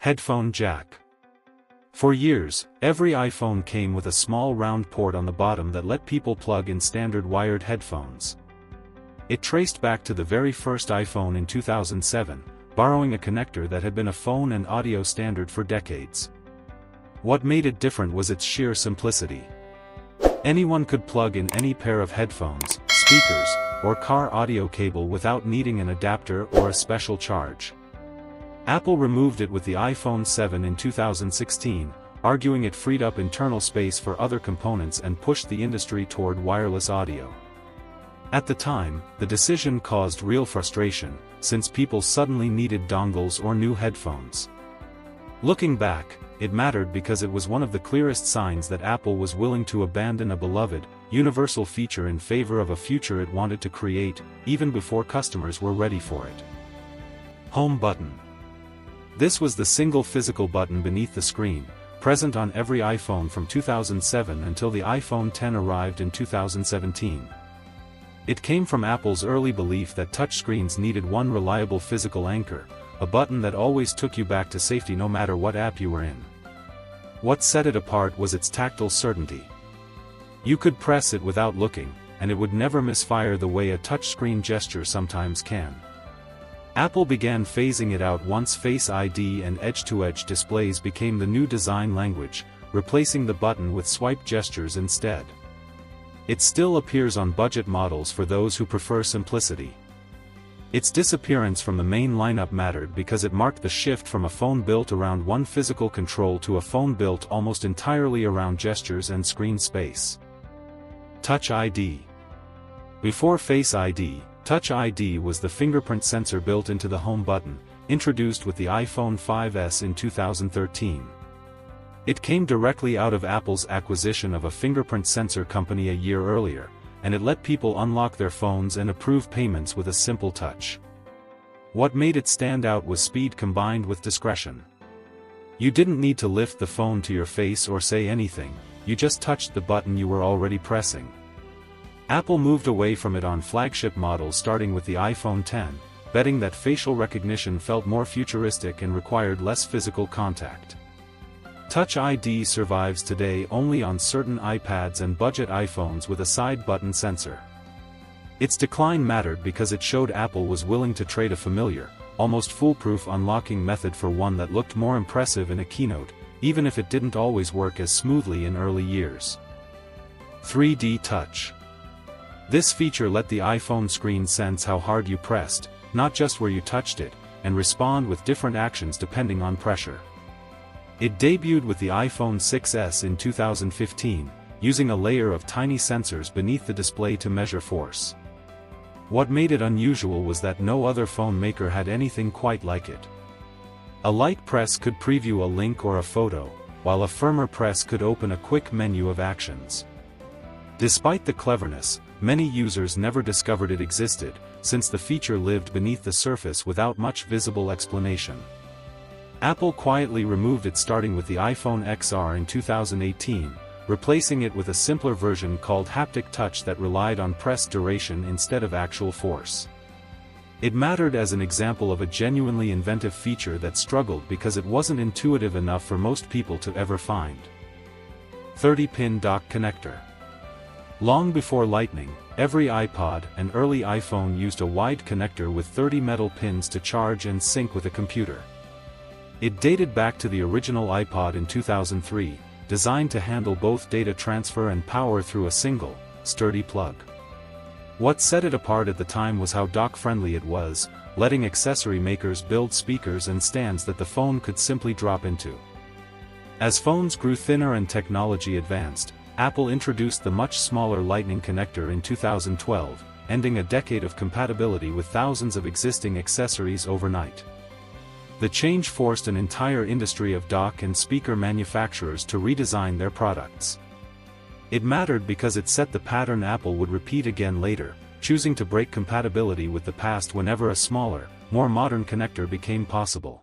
Headphone jack. For years, every iPhone came with a small round port on the bottom that let people plug in standard wired headphones. It traced back to the very first iPhone in 2007, borrowing a connector that had been a phone and audio standard for decades. What made it different was its sheer simplicity. Anyone could plug in any pair of headphones, speakers, or car audio cable without needing an adapter or a special charge. Apple removed it with the iPhone 7 in 2016, arguing it freed up internal space for other components and pushed the industry toward wireless audio. At the time, the decision caused real frustration, since people suddenly needed dongles or new headphones. Looking back, it mattered because it was one of the clearest signs that Apple was willing to abandon a beloved, universal feature in favor of a future it wanted to create, even before customers were ready for it. Home button. This was the single physical button beneath the screen, present on every iPhone from 2007 until the iPhone X arrived in 2017. It came from Apple's early belief that touchscreens needed one reliable physical anchor, a button that always took you back to safety no matter what app you were in. What set it apart was its tactile certainty. You could press it without looking, and it would never misfire the way a touchscreen gesture sometimes can. Apple began phasing it out once Face ID and edge-to-edge displays became the new design language, replacing the button with swipe gestures instead. It still appears on budget models for those who prefer simplicity. Its disappearance from the main lineup mattered because it marked the shift from a phone built around one physical control to a phone built almost entirely around gestures and screen space. Touch ID. Before Face ID, Touch ID was the fingerprint sensor built into the home button, introduced with the iPhone 5S in 2013. It came directly out of Apple's acquisition of a fingerprint sensor company a year earlier, and it let people unlock their phones and approve payments with a simple touch. What made it stand out was speed combined with discretion. You didn't need to lift the phone to your face or say anything, you just touched the button you were already pressing. Apple moved away from it on flagship models starting with the iPhone X, betting that facial recognition felt more futuristic and required less physical contact. Touch ID survives today only on certain iPads and budget iPhones with a side button sensor. Its decline mattered because it showed Apple was willing to trade a familiar, almost foolproof unlocking method for one that looked more impressive in a keynote, even if it didn't always work as smoothly in early years. 3D Touch. This feature let the iPhone screen sense how hard you pressed, not just where you touched it, and respond with different actions depending on pressure. It debuted with the iPhone 6s in 2015, using a layer of tiny sensors beneath the display to measure force. What made it unusual was that no other phone maker had anything quite like it. A light press could preview a link or a photo, while a firmer press could open a quick menu of actions. Despite the cleverness, many users never discovered it existed, since the feature lived beneath the surface without much visible explanation. Apple quietly removed it starting with the iPhone XR in 2018, replacing it with a simpler version called Haptic Touch that relied on press duration instead of actual force. It mattered as an example of a genuinely inventive feature that struggled because it wasn't intuitive enough for most people to ever find. 30-pin dock connector. Long before Lightning, every iPod and early iPhone used a wide connector with 30 metal pins to charge and sync with a computer. It dated back to the original iPod in 2003, designed to handle both data transfer and power through a single, sturdy plug. What set it apart at the time was how dock-friendly it was, letting accessory makers build speakers and stands that the phone could simply drop into. As phones grew thinner and technology advanced, Apple introduced the much smaller Lightning connector in 2012, ending a decade of compatibility with thousands of existing accessories overnight. The change forced an entire industry of dock and speaker manufacturers to redesign their products. It mattered because it set the pattern Apple would repeat again later, choosing to break compatibility with the past whenever a smaller, more modern connector became possible.